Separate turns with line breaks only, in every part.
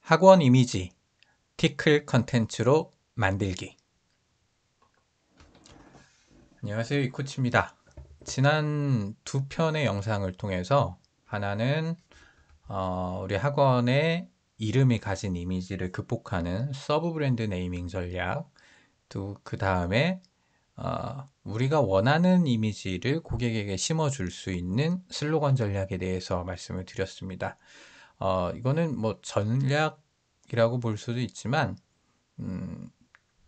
학원 이미지 티클 컨텐츠로 만들기. 안녕하세요, 이코치입니다. 지난 두 편의 영상을 통해서 하나는 우리 학원의 이름이 가진 이미지를 극복하는 서브 브랜드 네이밍 전략, 그 다음에 우리가 원하는 이미지를 고객에게 심어줄 수 있는 슬로건 전략에 대해서 말씀을 드렸습니다. 이거는 뭐 전략이라고 볼 수도 있지만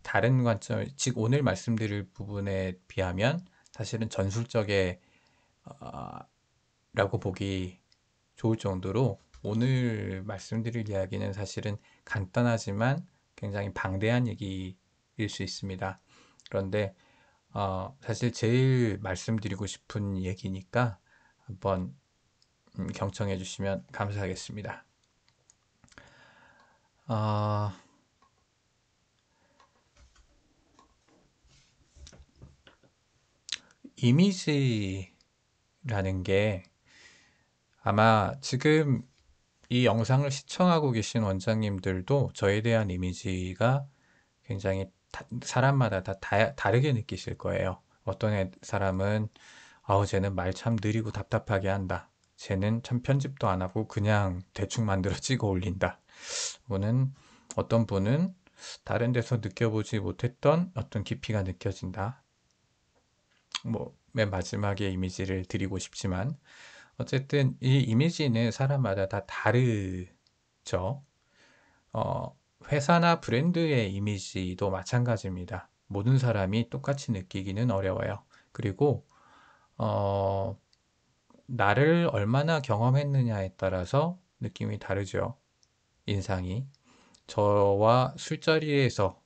다른 관점, 즉 오늘 말씀드릴 부분에 비하면 사실은 전술적에 라고 보기 좋을 정도로 오늘 말씀드릴 이야기는 사실은 간단하지만 굉장히 방대한 얘기일 수 있습니다. 그런데 사실 제일 말씀드리고 싶은 얘기니까 한번 경청해 주시면 감사하겠습니다. 이미지라는 게 아마 지금 이 영상을 시청하고 계신 원장님들도 저에 대한 이미지가 굉장히 사람마다 다 다르게 느끼실 거예요. 어떤 사람은 아우 쟤는 말 참 느리고 답답하게 한다. 쟤는 참 편집도 안 하고 그냥 대충 만들어 찍어 올린다. 또는 어떤 분은 다른 데서 느껴보지 못했던 어떤 깊이가 느껴진다. 뭐 맨 마지막에 이미지를 드리고 싶지만 어쨌든 이 이미지는 사람마다 다 다르죠. 회사나 브랜드의 이미지도 마찬가지입니다. 모든 사람이 똑같이 느끼기는 어려워요. 그리고 어, 나를 얼마나 경험했느냐에 따라서 느낌이 다르죠. 인상이. 저와 술자리에서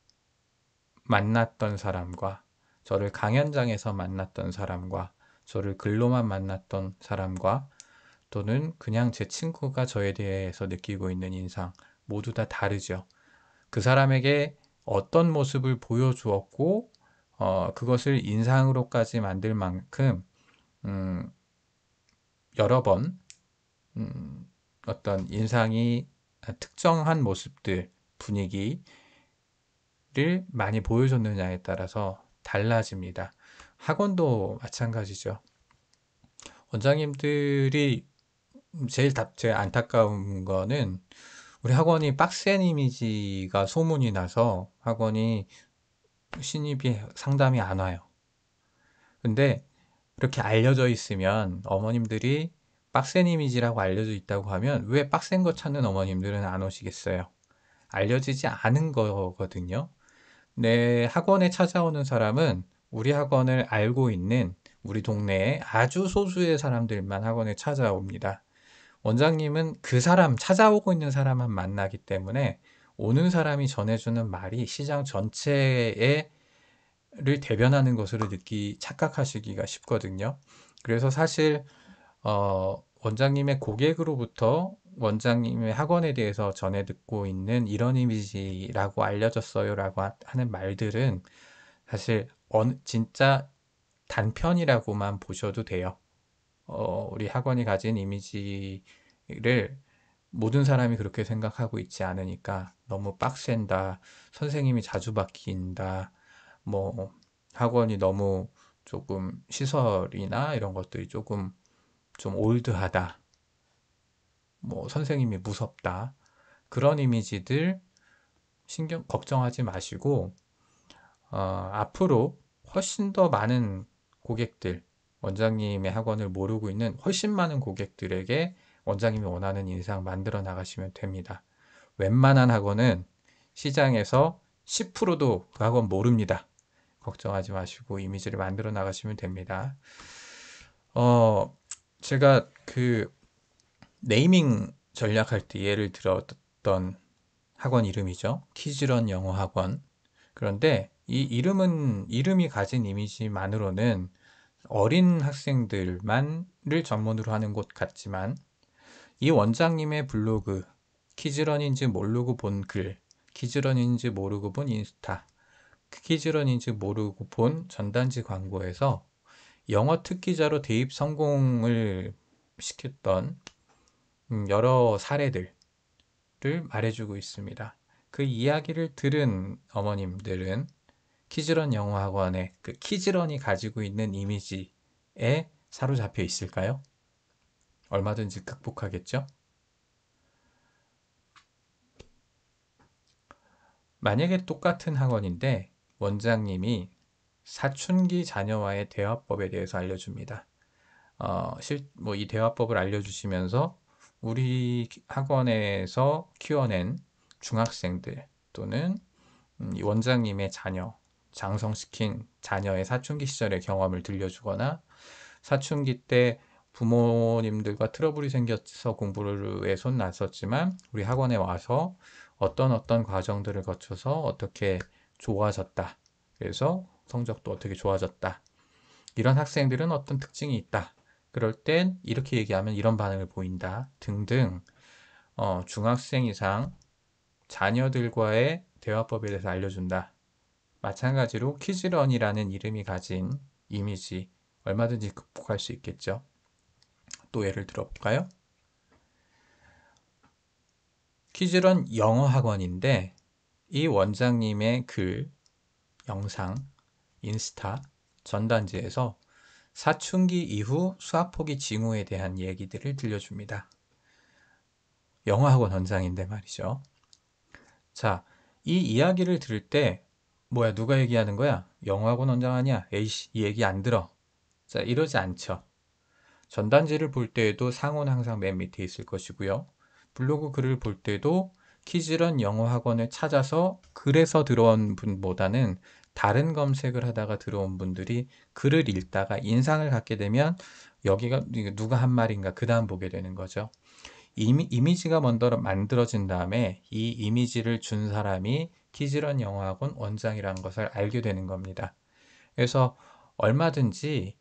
만났던 사람과 저를 강연장에서 만났던 사람과 저를 글로만 만났던 사람과 또는 그냥 제 친구가 저에 대해서 느끼고 있는 인상 모두 다 다르죠. 그 사람에게 어떤 모습을 보여주었고 그것을 인상으로까지 만들 만큼 음, 여러 번 어떤 인상이 특정한 모습들, 분위기를 많이 보여줬느냐에 따라서 달라집니다. 학원도 마찬가지죠. 원장님들이 제일 안타까운 거는 우리 학원이 빡센 이미지가 소문이 나서 학원이 신입이 상담이 안 와요. 근데 그렇게 알려져 있으면 어머님들이 빡센 이미지라고 알려져 있다고 하면 왜 빡센 거 찾는 어머님들은 안 오시겠어요? 알려지지 않은 거거든요. 내 학원에 찾아오는 사람은 우리 학원을 알고 있는 우리 동네에 아주 소수의 사람들만 학원에 찾아옵니다. 원장님은 그 사람, 찾아오고 있는 사람만 만나기 때문에 오는 사람이 전해주는 말이 시장 전체를 대변하는 것으로 착각하시기가 쉽거든요. 그래서 사실, 원장님의 고객으로부터 원장님의 학원에 대해서 전해 듣고 있는 이런 이미지라고 알려졌어요라고 하는 말들은 사실 진짜 단편이라고만 보셔도 돼요. 우리 학원이 가진 이미지를 모든 사람이 그렇게 생각하고 있지 않으니까 너무 빡센다, 선생님이 자주 바뀐다, 뭐 학원이 너무 조금 시설이나 이런 것들이 조금 좀 올드하다, 뭐 선생님이 무섭다, 그런 이미지들 걱정하지 마시고 앞으로 훨씬 더 많은 고객들, 원장님의 학원을 모르고 있는 훨씬 많은 고객들에게 원장님이 원하는 인상 만들어 나가시면 됩니다. 웬만한 학원은 시장에서 10%도 그 학원 모릅니다. 걱정하지 마시고 이미지를 만들어 나가시면 됩니다. 제가 그 네이밍 전략할 때 예를 들었던 학원 이름이죠. 키즈런 영어 학원. 그런데 이 이름이 가진 이미지만으로는 어린 학생들만을 전문으로 하는 곳 같지만 이 원장님의 블로그, 키즈런인지 모르고 본 글, 키즈런인지 모르고 본 인스타, 키즈런인지 모르고 본 전단지 광고에서 영어 특기자로 대입 성공을 시켰던 여러 사례들을 말해주고 있습니다. 그 이야기를 들은 어머님들은 키즈런 영어학원의 그 키즈런이 가지고 있는 이미지에 사로잡혀 있을까요? 얼마든지 극복하겠죠? 만약에 똑같은 학원인데 원장님이 사춘기 자녀와의 대화법에 대해서 알려줍니다. 이 대화법을 알려주시면서 우리 학원에서 키워낸 중학생들 또는 이 원장님의 자녀, 장성시킨 자녀의 사춘기 시절의 경험을 들려주거나 사춘기 때 부모님들과 트러블이 생겨서 공부에 손 놨었지만 우리 학원에 와서 어떤 과정들을 거쳐서 어떻게 좋아졌다. 그래서 성적도 어떻게 좋아졌다. 이런 학생들은 어떤 특징이 있다. 그럴 땐 이렇게 얘기하면 이런 반응을 보인다. 등등 중학생 이상 자녀들과의 대화법에 대해서 알려준다. 마찬가지로 키즈런이라는 이름이 가진 이미지 얼마든지 극복할 수 있겠죠. 또 예를 들어볼까요? 키즈런 영어 학원인데 이 원장님의 글, 영상, 인스타, 전단지에서 사춘기 이후 수학 포기 징후에 대한 얘기들을 들려줍니다. 영어 학원 원장인데 말이죠. 자, 이 이야기를 들을 때 뭐야 누가 얘기하는 거야? 영어 학원 원장 아니야? 에이씨 이 얘기 안 들어. 자, 이러지 않죠. 전단지를 볼 때에도 상호는 항상 맨 밑에 있을 것이고요. 블로그 글을 볼 때도 키즈런 영어 학원을 찾아서 글에서 들어온 분보다는 다른 검색을 하다가 들어온 분들이 글을 읽다가 인상을 갖게 되면 여기가 누가 한 말인가 그 다음 보게 되는 거죠. 이미지가 먼저 만들어진 다음에 이 이미지를 준 사람이 키즈런 영어 학원 원장이라는 것을 알게 되는 겁니다. 그래서 얼마든지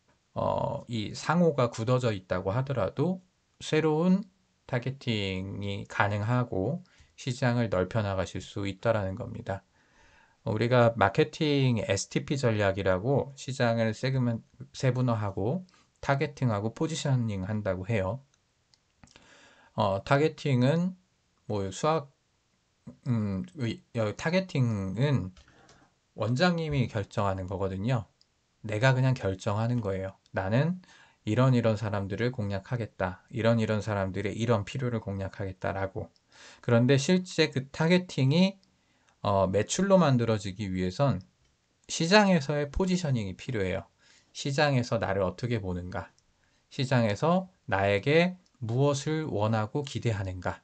이 상호가 굳어져 있다고 하더라도 새로운 타겟팅이 가능하고 시장을 넓혀 나가실 수 있다라는 겁니다. 우리가 마케팅 STP 전략이라고 시장을 세분화하고 타겟팅하고 포지셔닝 한다고 해요. 타겟팅은 뭐 타겟팅은 원장님이 결정하는 거거든요. 내가 그냥 결정하는 거예요. 나는 이런 사람들을 공략하겠다. 이런 사람들의 이런 필요를 공략하겠다라고. 그런데 실제 그 타겟팅이 매출로 만들어지기 위해선 시장에서의 포지셔닝이 필요해요. 시장에서 나를 어떻게 보는가? 시장에서 나에게 무엇을 원하고 기대하는가?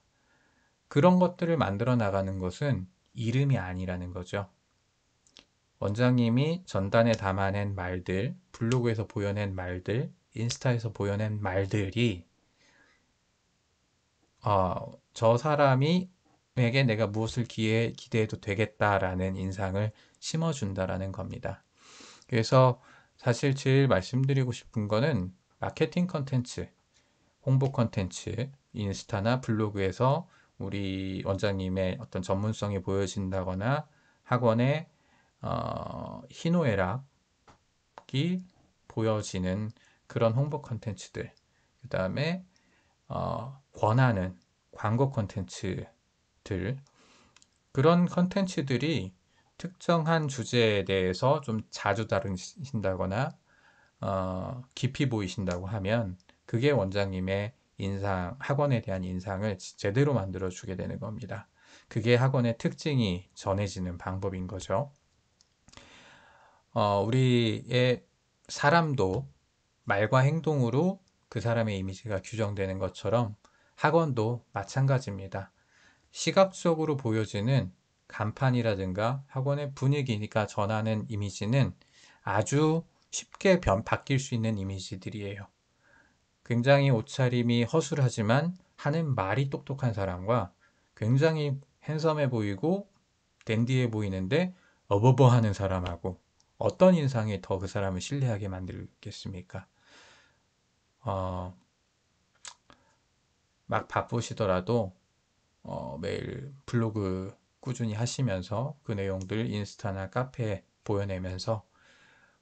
그런 것들을 만들어 나가는 것은 이름이 아니라는 거죠. 원장님이 전단에 담아낸 말들, 블로그에서 보여낸 말들, 인스타에서 보여낸 말들이 저 사람에게 내가 무엇을 기대해도 되겠다라는 인상을 심어준다라는 겁니다. 그래서 사실 제일 말씀드리고 싶은 거는 마케팅 컨텐츠, 홍보 컨텐츠, 인스타나 블로그에서 우리 원장님의 어떤 전문성이 보여진다거나 학원의 희노애락이 보여지는 그런 홍보 컨텐츠들, 그 다음에 권하는 광고 컨텐츠들, 그런 컨텐츠들이 특정한 주제에 대해서 좀 자주 다루신다거나 깊이 보이신다고 하면 그게 원장님의 학원에 대한 인상을 제대로 만들어주게 되는 겁니다. 그게 학원의 특징이 전해지는 방법인 거죠. 우리의 사람도 말과 행동으로 그 사람의 이미지가 규정되는 것처럼 학원도 마찬가지입니다. 시각적으로 보여지는 간판이라든가 학원의 분위기니까 전하는 이미지는 아주 쉽게 바뀔 수 있는 이미지들이에요. 굉장히 옷차림이 허술하지만 하는 말이 똑똑한 사람과 굉장히 핸섬해 보이고 댄디해 보이는데 어버버 하는 사람하고 어떤 인상이 더 그 사람을 신뢰하게 만들겠습니까? 막 바쁘시더라도 매일 블로그 꾸준히 하시면서 그 내용들 인스타나 카페에 보여내면서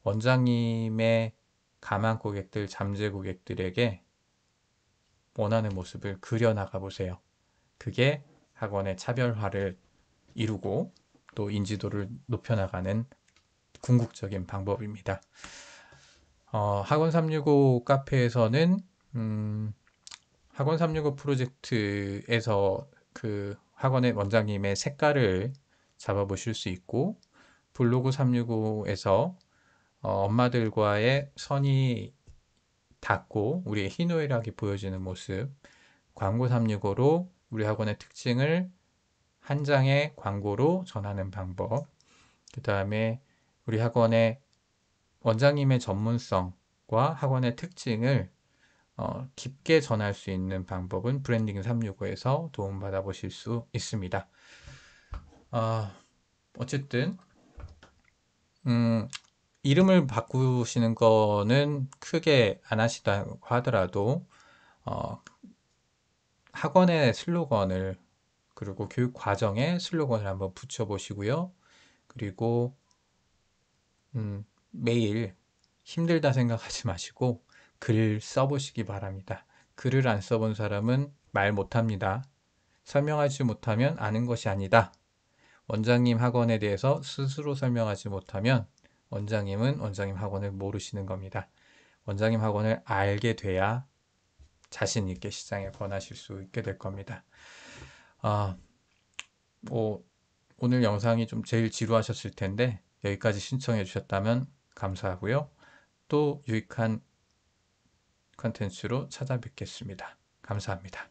원장님의 가만 고객들, 잠재 고객들에게 원하는 모습을 그려나가 보세요. 그게 학원의 차별화를 이루고 또 인지도를 높여나가는 궁극적인 방법입니다. 학원 365 카페에서는 학원 365 프로젝트에서 그 학원의 원장님의 색깔을 잡아보실 수 있고, 블로그 365에서 엄마들과의 선이 닿고 우리의 희노애락이 보여지는 모습, 광고 365로 우리 학원의 특징을 한 장의 광고로 전하는 방법, 그 다음에 우리 학원의 원장님의 전문성과 학원의 특징을 깊게 전할 수 있는 방법은 브랜딩 365에서 도움받아 보실 수 있습니다. 어쨌든 이름을 바꾸시는 거는 크게 안 하시다고 하더라도 학원의 슬로건을, 그리고 교육 과정에 슬로건을 한번 붙여보시고요. 그리고 매일 힘들다 생각하지 마시고 글 써보시기 바랍니다. 글을 안 써본 사람은 말 못합니다. 설명하지 못하면 아는 것이 아니다. 원장님 학원에 대해서 스스로 설명하지 못하면 원장님은 원장님 학원을 모르시는 겁니다. 원장님 학원을 알게 돼야 자신 있게 시장에 권하실 수 있게 될 겁니다. 뭐 오늘 영상이 좀 제일 지루하셨을 텐데 여기까지 신청해 주셨다면 감사하고요. 또 유익한 컨텐츠로 찾아뵙겠습니다. 감사합니다.